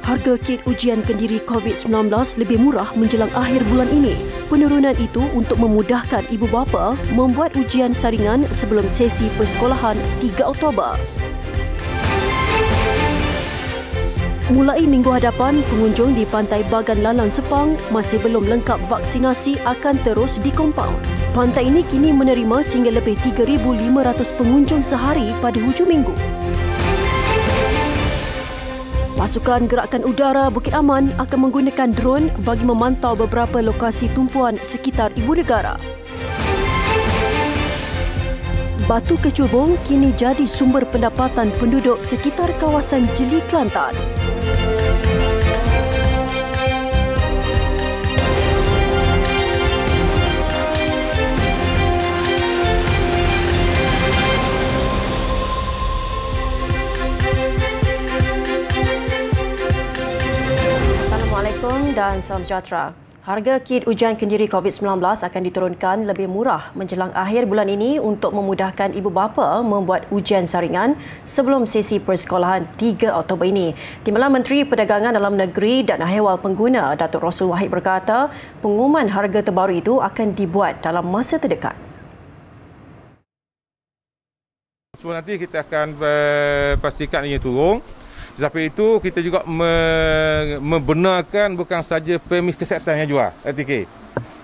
Harga kit ujian kendiri COVID-19 lebih murah menjelang akhir bulan ini. Penurunan itu untuk memudahkan ibu bapa membuat ujian saringan sebelum sesi persekolahan 3 Oktober. Mulai minggu hadapan, pengunjung di Pantai Bagan Lalang Sepang masih belum lengkap vaksinasi akan terus di kompaun. Pantai ini kini menerima sehingga lebih 3,500 pengunjung sehari pada hujung minggu. Pasukan Gerakan Udara Bukit Aman akan menggunakan drone bagi memantau beberapa lokasi tumpuan sekitar ibu negara. Batu kecubung kini jadi sumber pendapatan penduduk sekitar kawasan Jeli, Kelantan. Assalamualaikum dan salam sejahtera. Harga kit ujian kendiri COVID-19 akan diturunkan lebih murah menjelang akhir bulan ini untuk memudahkan ibu bapa membuat ujian saringan sebelum sesi persekolahan 3 Oktober ini. Timbalan Menteri Perdagangan Dalam Negeri dan Ahwal Pengguna, Datuk Rossul Wahid berkata, pengumuman harga terbaru itu akan dibuat dalam masa terdekat. So, nanti kita akan pastikan ia turun. Sampai itu kita juga membenarkan bukan saja premis kesihatan yang jual RTK.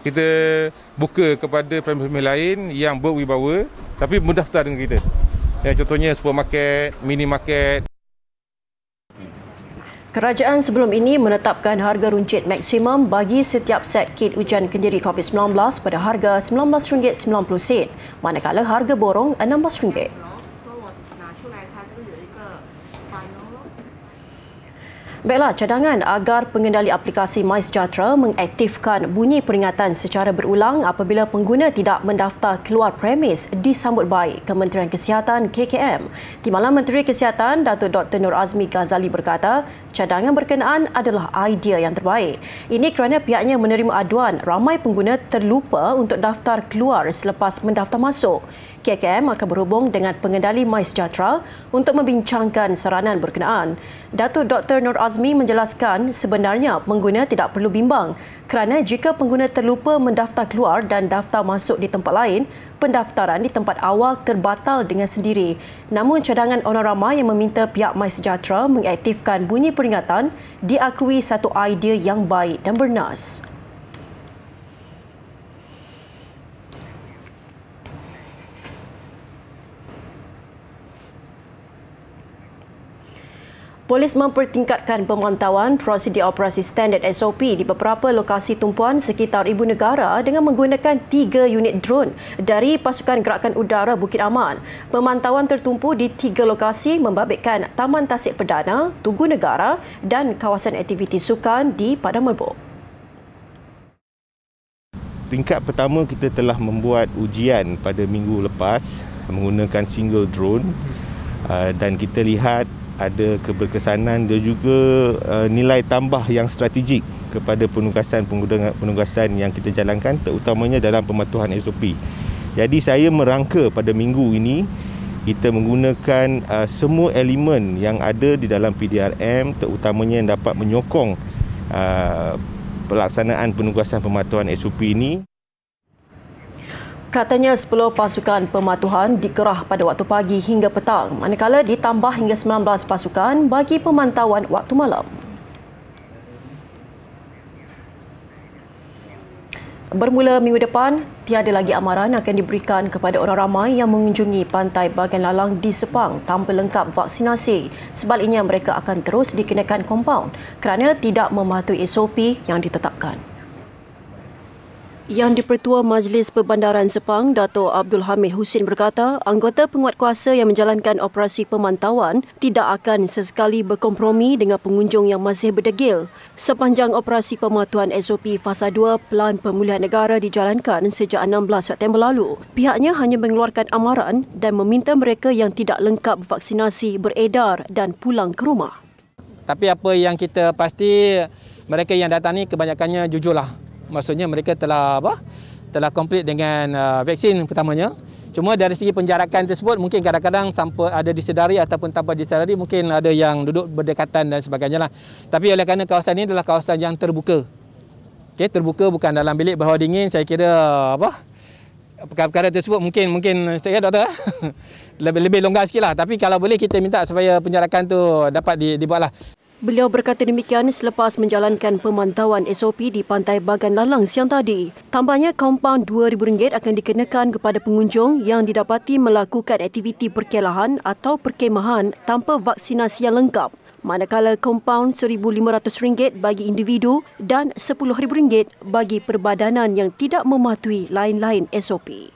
Kita buka kepada premis lain yang berwibawa tapi mendaftar dengan kita. Contohnya supermarket, minimarket. Kerajaan sebelum ini menetapkan harga runcit maksimum bagi setiap set kit ujian kendiri COVID-19 pada harga RM19.90, manakala harga borong RM16. Baiklah, cadangan agar pengendali aplikasi MySejahtera mengaktifkan bunyi peringatan secara berulang apabila pengguna tidak mendaftar keluar premis disambut baik Kementerian Kesihatan KKM. Timbalan Menteri Kesihatan Datuk Dr. Nur Azmi Ghazali berkata, cadangan berkenaan adalah idea yang terbaik. Ini kerana pihaknya menerima aduan ramai pengguna terlupa untuk daftar keluar selepas mendaftar masuk. KKM akan berhubung dengan pengendali MySejahtera untuk membincangkan saranan berkenaan. Datuk Dr. Nur Azmi menjelaskan sebenarnya pengguna tidak perlu bimbang kerana jika pengguna terlupa mendaftar keluar dan daftar masuk di tempat lain, pendaftaran di tempat awal terbatal dengan sendiri. Namun cadangan orang ramai yang meminta pihak MySejahtera mengaktifkan bunyi peringatan diakui satu idea yang baik dan bernas. Polis mempertingkatkan pemantauan prosedur operasi standard SOP di beberapa lokasi tumpuan sekitar ibu negara dengan menggunakan 3 unit drone dari Pasukan Gerakan Udara Bukit Aman. Pemantauan tertumpu di 3 lokasi membabitkan Taman Tasik Perdana, Tugu Negara dan kawasan aktiviti sukan di Padang Merbuk. Tingkat pertama kita telah membuat ujian pada minggu lepas menggunakan single drone dan kita lihat ada keberkesanan dan juga nilai tambah yang strategik kepada penugasan yang kita jalankan, terutamanya dalam pematuhan SOP. Jadi saya merangka pada minggu ini kita menggunakan semua elemen yang ada di dalam PDRM, terutamanya yang dapat menyokong pelaksanaan penugasan pematuhan SOP ini. Katanya 10 pasukan pematuhan dikerah pada waktu pagi hingga petang, manakala ditambah hingga 19 pasukan bagi pemantauan waktu malam. Bermula minggu depan, tiada lagi amaran akan diberikan kepada orang ramai yang mengunjungi Pantai Bagan Lalang di Sepang tanpa lengkap vaksinasi. Sebaliknya, mereka akan terus dikenakan kompaun kerana tidak mematuhi SOP yang ditetapkan. Yang di-Pertua Majlis Perbandaran Sepang, Dato' Abdul Hamid Husin berkata, anggota penguatkuasa yang menjalankan operasi pemantauan tidak akan sesekali berkompromi dengan pengunjung yang masih berdegil. Sepanjang operasi pematuhan SOP Fasa 2 Pelan Pemulihan Negara dijalankan sejak 16 September lalu, pihaknya hanya mengeluarkan amaran dan meminta mereka yang tidak lengkap vaksinasi beredar dan pulang ke rumah. Tapi apa yang kita pasti, mereka yang datang ni kebanyakannya jujurlah. Maksudnya mereka telah komplit dengan vaksin pertamanya. Cuma dari segi penjarakan tersebut mungkin kadang-kadang sampai ada disedari ataupun tanpa disedari, mungkin ada yang duduk berdekatan dan sebagainya lah. Tapi oleh kerana kawasan ini adalah kawasan yang terbuka. Okey, terbuka bukan dalam bilik berhawa dingin, saya kira perkara-perkara tersebut mungkin saya kira doktor lebih longgar sikitlah. Tapi kalau boleh kita minta supaya penjarakan tu dapat dibuatlah. Beliau berkata demikian selepas menjalankan pemantauan SOP di Pantai Bagan Lalang siang tadi. Tambahnya, kompaun RM2,000 akan dikenakan kepada pengunjung yang didapati melakukan aktiviti perkelahan atau perkemahan tanpa vaksinasi yang lengkap. Manakala kompaun RM1,500 bagi individu dan RM10,000 bagi perbadanan yang tidak mematuhi lain-lain SOP.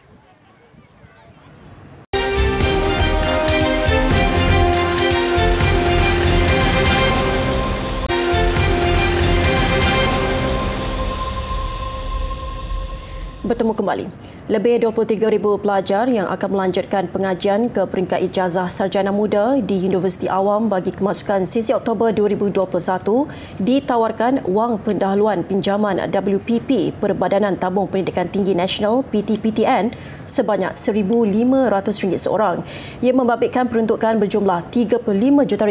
Bertemu kembali. Lebih 23,000 pelajar yang akan melanjutkan pengajian ke peringkat ijazah sarjana muda di Universiti Awam bagi kemasukan sesi Oktober 2021 ditawarkan wang pendahuluan pinjaman WPP Perbadanan Tabung Pendidikan Tinggi Nasional PTPTN sebanyak RM1,500 seorang. Ia membabitkan peruntukan berjumlah RM35 juta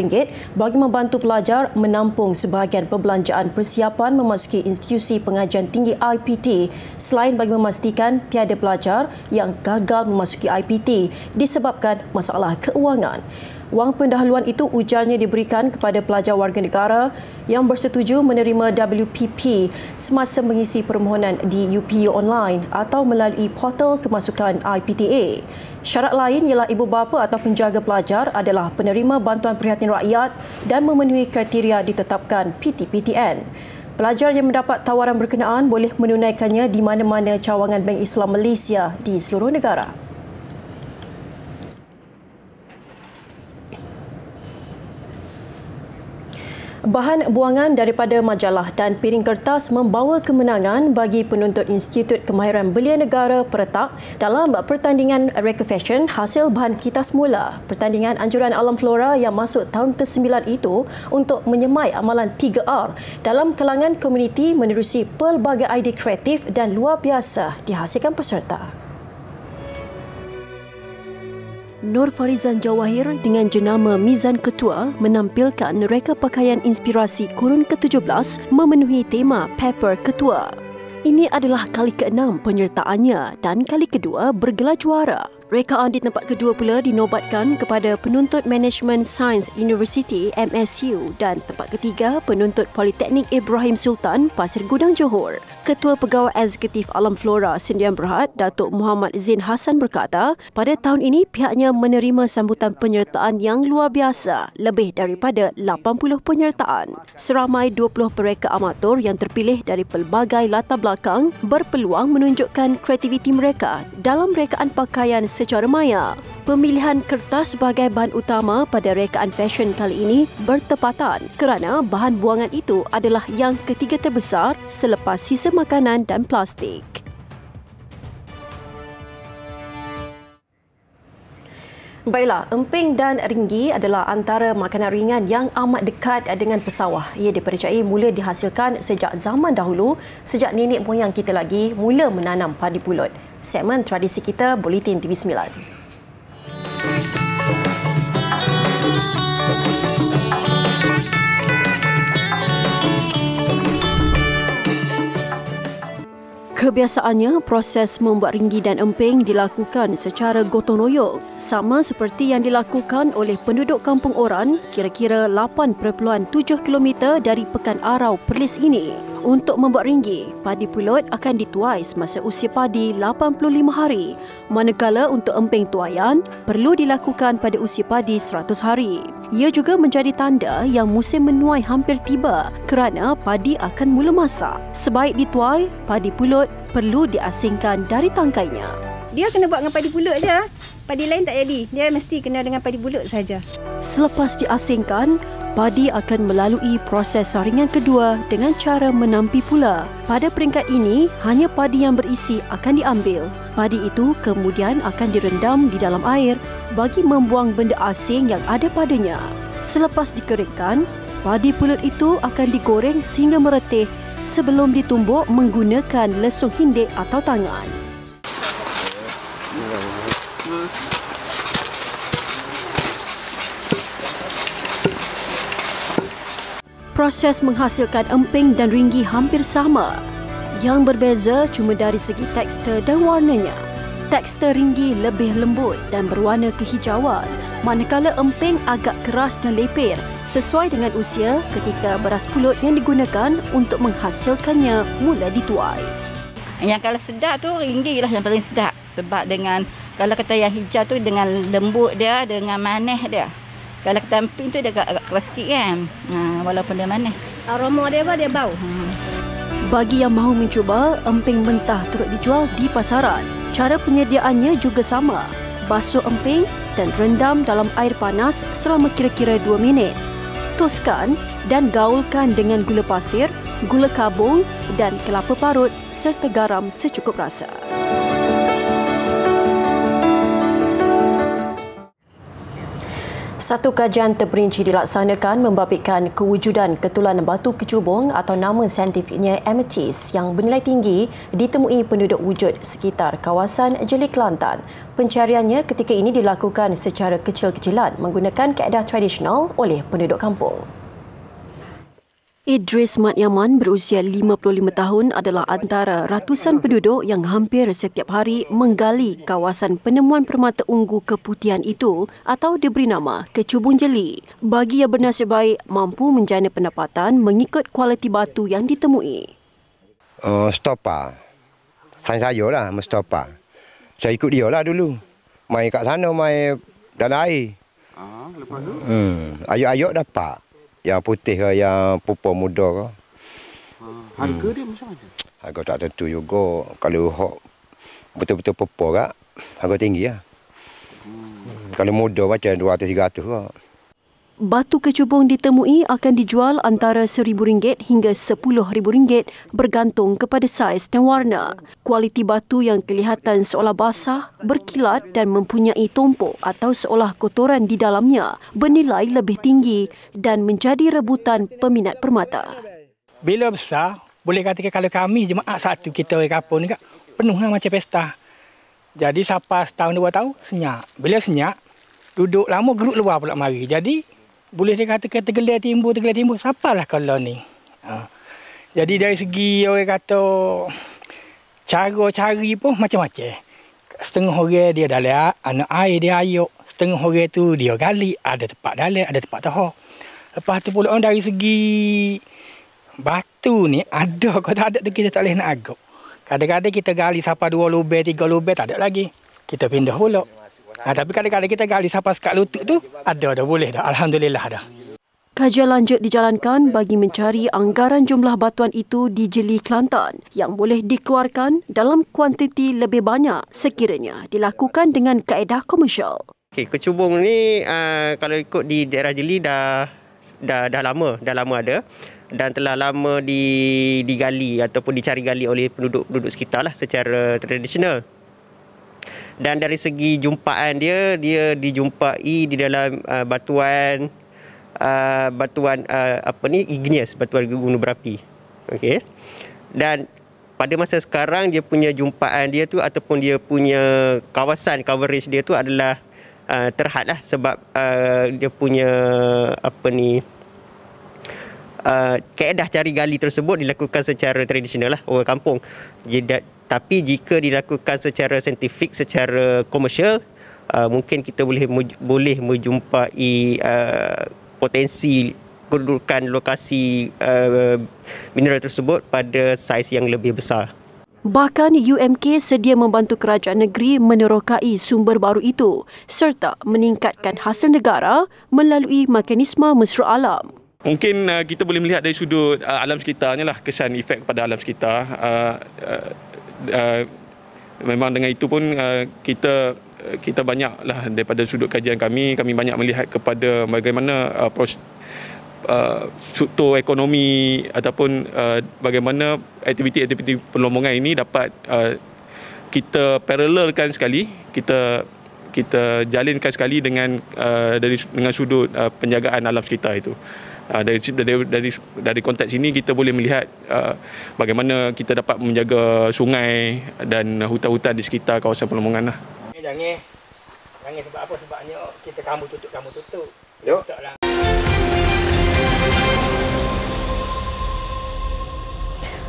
bagi membantu pelajar menampung sebahagian perbelanjaan persiapan memasuki institusi pengajian tinggi IPT selain bagi memastikan tiada pelajar yang gagal memasuki IPT disebabkan masalah keuangan. Wang pendahuluan itu ujarnya diberikan kepada pelajar warga negara yang bersetuju menerima WPP semasa mengisi permohonan di UPU online atau melalui portal kemasukan IPTA. Syarat lain ialah ibu bapa atau penjaga pelajar adalah penerima bantuan perhatian rakyat dan memenuhi kriteria ditetapkan PTPTN. Pelajar yang mendapat tawaran berkenaan boleh menunaikannya di mana-mana cawangan Bank Islam Malaysia di seluruh negara. Bahan buangan daripada majalah dan piring kertas membawa kemenangan bagi penuntut Institut Kemahiran Belia Negara Peretak dalam pertandingan Reka Fashion hasil bahan kitas mula. Pertandingan anjuran alam flora yang masuk tahun ke-9 itu untuk menyemai amalan 3R dalam kalangan komuniti menerusi pelbagai idea kreatif dan luar biasa dihasilkan peserta. Nur Farizan Jawahir dengan jenama Mizan Ketua menampilkan reka pakaian inspirasi kurun ke-17 memenuhi tema Pepper Ketua. Ini adalah kali ke-6 penyertaannya dan kali kedua bergelar juara. Rekaan di tempat kedua pula dinobatkan kepada penuntut Management Science University MSU dan tempat ketiga penuntut Politeknik Ibrahim Sultan Pasir Gudang Johor. Ketua Pegawai Eksekutif Alam Flora Sdn Bhd Datuk Muhammad Zain Hassan berkata, pada tahun ini pihaknya menerima sambutan penyertaan yang luar biasa, lebih daripada 80 penyertaan. Seramai 20 pereka amatur yang terpilih dari pelbagai latar belakang berpeluang menunjukkan kreativiti mereka dalam rekaan pakaian secara maya. Pemilihan kertas sebagai bahan utama pada rekaan fashion kali ini bertepatan kerana bahan buangan itu adalah yang ketiga terbesar selepas sisa makanan dan plastik. Baiklah, emping dan ringgi adalah antara makanan ringan yang amat dekat dengan pesawah. Ia dipercayai mula dihasilkan sejak zaman dahulu, sejak nenek moyang kita lagi mula menanam padi pulut. Segmen tradisi kita, Buletin TV9. Kebiasaannya, proses membuat ringgi dan emping dilakukan secara gotong royong, sama seperti yang dilakukan oleh penduduk Kampung Oran kira-kira 8.7 km dari Pekan Arau Perlis ini. Untuk membuat ringgi, padi pulut akan dituai semasa usia padi 85 hari, manakala untuk emping tuaian perlu dilakukan pada usia padi 100 hari. Ia juga menjadi tanda yang musim menuai hampir tiba kerana padi akan mula masak. Sebaik dituai, padi pulut perlu diasingkan dari tangkainya. Dia kena buat dengan padi pulut je. Padi lain tak jadi. Dia mesti kena dengan padi pulut saja. Selepas diasingkan, padi akan melalui proses saringan kedua dengan cara menampi pula. Pada peringkat ini, hanya padi yang berisi akan diambil. Padi itu kemudian akan direndam di dalam air bagi membuang benda asing yang ada padanya. Selepas dikeringkan, padi pulut itu akan digoreng sehingga meretih sebelum ditumbuk menggunakan lesung hindik atau tangan. Proses menghasilkan emping dan ringgi hampir sama. Yang berbeza cuma dari segi tekstur dan warnanya. Tekstur ringgi lebih lembut dan berwarna kehijauan, manakala emping agak keras dan lepir sesuai dengan usia ketika beras pulut yang digunakan untuk menghasilkannya mula dituai. Yang kalau sedap tu ringgi lah yang paling sedap. Sebab dengan, kalau kata yang hijau tu dengan lembut dia, dengan manis dia. Kalau kata emping tu dia agak keras sikit kan. Walaupun dia manis. Aroma dia apa? Dia bau. Bagi yang mahu mencuba, emping mentah turut dijual di pasaran. Cara penyediaannya juga sama. Basuh emping dan rendam dalam air panas selama kira-kira 2 minit. Toskan dan gaulkan dengan gula pasir, gula kabung dan kelapa parut serta garam secukup rasa. Satu kajian terperinci dilaksanakan membabitkan kewujudan ketulan batu kecubung atau nama saintifiknya amethyst yang bernilai tinggi ditemui penduduk wujud sekitar kawasan Jeli Kelantan. Pencariannya ketika ini dilakukan secara kecil-kecilan menggunakan kaedah tradisional oleh penduduk kampung. Idris Mat Yaman berusia 55 tahun adalah antara ratusan penduduk yang hampir setiap hari menggali kawasan penemuan permata ungu keputihan itu atau diberi nama Kecubung Jeli. Bagi yang bernasib baik mampu menjana pendapatan mengikut kualiti batu yang ditemui. Stopa. Saya lah stopa. Saya ikut dia lah dulu. Main kat sana, main dalam air. Lepas tu? Ayuk-ayuk dapat. Yang putih ke, yang pupur muda ke. Harga dia macam mana? Harga tak tentu juga. Kalau betul-betul pupur ke, harga tinggi lah. Kalau muda macam 200-300 ke. Batu kecubung ditemui akan dijual antara RM1,000 hingga RM10,000 bergantung kepada saiz dan warna. Kualiti batu yang kelihatan seolah basah, berkilat dan mempunyai tumpuk atau seolah kotoran di dalamnya bernilai lebih tinggi dan menjadi rebutan peminat permata. Bila besar, boleh katakan kalau kami jemaah satu kita orang kampung ni penuhlah macam pesta. Jadi sampai setahun 2 tahun senyap. Bila senyap, duduk lama geruk luar pula mari. Jadi boleh dikatakan tergelar timbul. Siapalah kalau ni. Jadi dari segi orang kata cara cari pun macam-macam. Setengah orang dia dalam anak air dia ayuk. Setengah orang tu dia gali. Ada tempat dalam, ada tempat tahu. Lepas tu pula dari segi batu ni ada. Kalau tak ada tu kita tak boleh nak agak. Kadang-kadang kita gali sampai 2 lubang, 3 lubang tak ada lagi. Kita pindah pula. Tapi kadang-kadang kita gali sampai sekat lutut tu, ada dah, boleh dah. Alhamdulillah dah. Kajian lanjut dijalankan bagi mencari anggaran jumlah batuan itu di Jeli Kelantan yang boleh dikeluarkan dalam kuantiti lebih banyak sekiranya dilakukan dengan kaedah komersial. Kecubung ni kalau ikut di daerah Jeli dah lama ada dan telah lama digali ataupun dicari gali oleh penduduk sekitar lah secara tradisional. Dan dari segi jumpaan dia dijumpai di dalam batuan igneous, batuan gunung berapi. Okey. Dan pada masa sekarang dia punya jumpaan dia tu ataupun dia punya kawasan coverage dia tu adalah terhad lah sebab dia punya kaedah cari gali tersebut dilakukan secara tradisional lah orang kampung. Tapi jika dilakukan secara saintifik, secara komersial, mungkin kita boleh menjumpai potensi kedudukan lokasi mineral tersebut pada saiz yang lebih besar. Bahkan UMK sedia membantu kerajaan negeri menerokai sumber baru itu serta meningkatkan hasil negara melalui mekanisme mesra alam. Mungkin kita boleh melihat dari sudut alam sekitarnya lah, kesan efek kepada alam sekitar. Memang dengan itu pun kita banyaklah daripada sudut kajian kami banyak melihat kepada bagaimana struktur ekonomi ataupun bagaimana aktiviti-aktiviti pelombongan ini dapat kita paralelkan sekali, kita jalinkan sekali dengan sudut penjagaan alam sekitar itu. Dari konteks ini kita boleh melihat bagaimana kita dapat menjaga sungai dan hutan-hutan di sekitar kawasan pelombongan lah. Jangan sebab apa? Sebabnya kita kamu tutup. Yuk.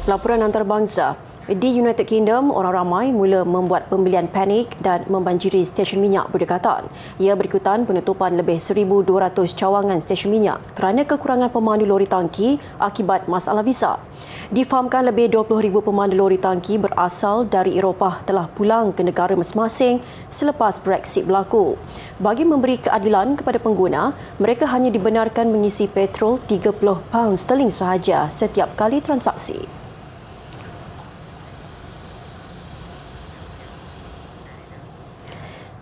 Laporan antarabangsa. Di United Kingdom, orang ramai mula membuat pembelian panik dan membanjiri stesen minyak berdekatan. Ia berikutan penutupan lebih 1,200 cawangan stesen minyak kerana kekurangan pemandu lori tangki akibat masalah visa. Difahamkan lebih 20,000 pemandu lori tangki berasal dari Eropah telah pulang ke negara masing-masing selepas Brexit berlaku. Bagi memberi keadilan kepada pengguna, mereka hanya dibenarkan mengisi petrol £30 sahaja setiap kali transaksi.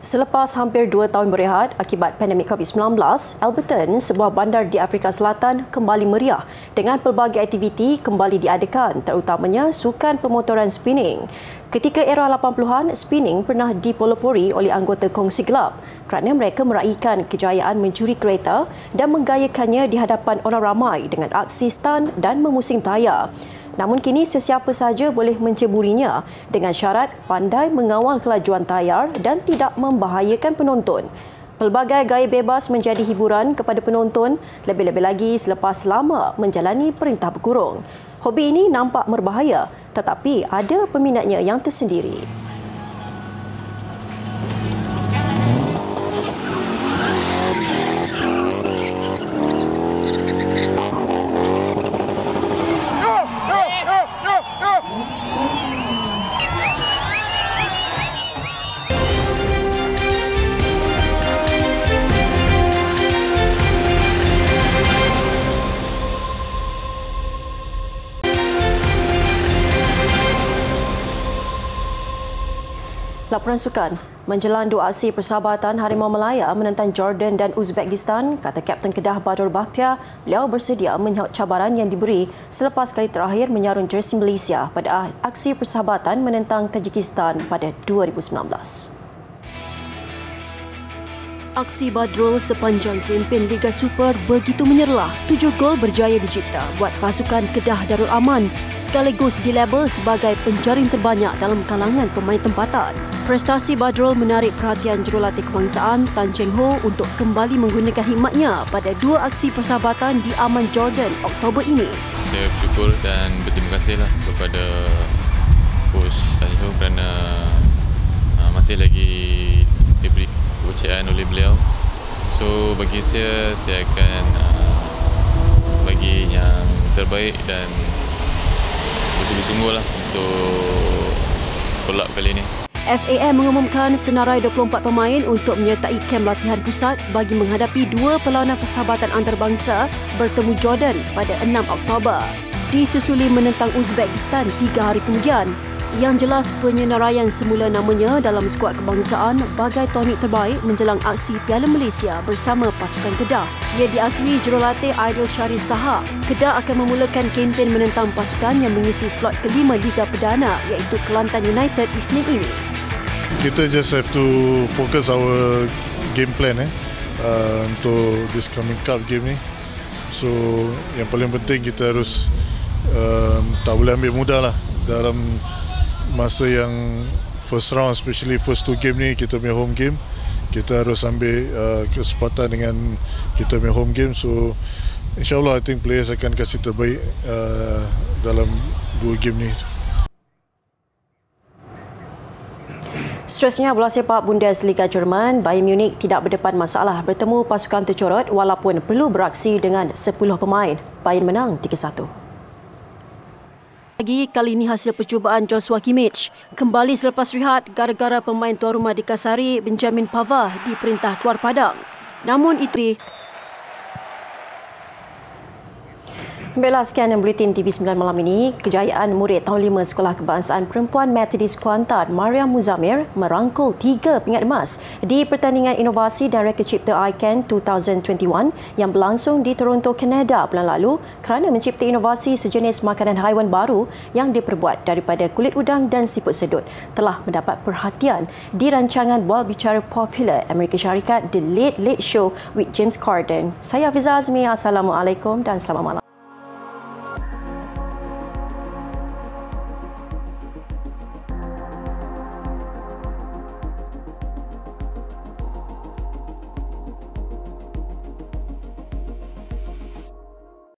Selepas hampir 2 tahun berehat akibat pandemik COVID-19, Alberton, sebuah bandar di Afrika Selatan, kembali meriah dengan pelbagai aktiviti kembali diadakan, terutamanya sukan pemotoran spinning. Ketika era 80-an, spinning pernah dipelopori oleh anggota kongsi gelap kerana mereka meraihkan kejayaan mencuri kereta dan menggayakannya di hadapan orang ramai dengan aksi stunt dan memusing tayar. Namun kini sesiapa sahaja boleh menceburinya dengan syarat pandai mengawal kelajuan tayar dan tidak membahayakan penonton. Pelbagai gaya bebas menjadi hiburan kepada penonton, lebih-lebih lagi selepas lama menjalani perintah berkurung. Hobi ini nampak berbahaya, tetapi ada peminatnya yang tersendiri. Laporan sukan. Menjelang 2 aksi persahabatan Harimau Melaya menentang Jordan dan Uzbekistan, kata Kapten Kedah Badrul Bakhtiar, beliau bersedia menyahut cabaran yang diberi selepas kali terakhir menyarung jersey Malaysia pada aksi persahabatan menentang Tajikistan pada 2019. Aksi Badrul sepanjang kempen Liga Super begitu menyerlah. 7 gol berjaya dicipta buat pasukan Kedah Darul Aman sekaligus dilabel sebagai penjaring terbanyak dalam kalangan pemain tempatan. Prestasi Badrul menarik perhatian jurulatih kebangsaan Tan Cheng Ho untuk kembali menggunakan hikmatnya pada 2 aksi persahabatan di Aman, Jordan Oktober ini. Saya bersyukur dan berterima kasihlah kepada Coach Tan Cheng Ho kerana masih lagi diberi kepercayaan oleh beliau. So bagi saya akan bagi yang terbaik dan bersungguh-sungguhlah untuk kolab kali ini. FAM mengumumkan senarai 24 pemain untuk menyertai kem latihan pusat bagi menghadapi 2 perlawanan persahabatan antarabangsa bertemu Jordan pada 6 Oktober. Disusuli menentang Uzbekistan 3 hari kemudian. Yang jelas, penyenaraian semula namanya dalam skuad kebangsaan bagai tonik terbaik menjelang aksi Piala Malaysia bersama pasukan Kedah. Ia diakui jurulatih Aidil Syarif Sahab. Kedah akan memulakan kempen menentang pasukan yang mengisi slot kelima Liga Perdana iaitu Kelantan United Isnin ini. Kita just have to focus our game plan untuk this coming cup game ni. So yang paling penting kita harus tak boleh ambil mudah lah dalam masa yang first round, especially first 2 game ni kita punya home game. Kita harus ambil kesempatan dengan kita punya home game. So insyaAllah I think players akan kasih terbaik dalam 2 game ni. Seterusnya, bola sepak Bundesliga Jerman, Bayern Munich tidak berdepan masalah bertemu pasukan tercorot walaupun perlu beraksi dengan 10 pemain. Bayern menang 3-1. Lagi kali ini hasil percubaan Joshua Kimmich kembali selepas rehat gara-gara pemain tuan rumah dikasari Benjamin Pavard diperintah keluar padang. Namun itu Baiklah, sekian Buletin TV9 malam ini. Kejayaan murid tahun 5 Sekolah Kebangsaan Perempuan Methodist Kuantan, Mariam Muzamir, merangkul 3 pingat emas di Pertandingan Inovasi dan Reka Cipta ICANN 2021 yang berlangsung di Toronto, Kanada bulan lalu kerana mencipta inovasi sejenis makanan haiwan baru yang diperbuat daripada kulit udang dan siput sedut telah mendapat perhatian di rancangan bual bicara popular Amerika Syarikat The Late Late Show with James Corden. Saya Hafiza Azmi, Assalamualaikum dan selamat malam.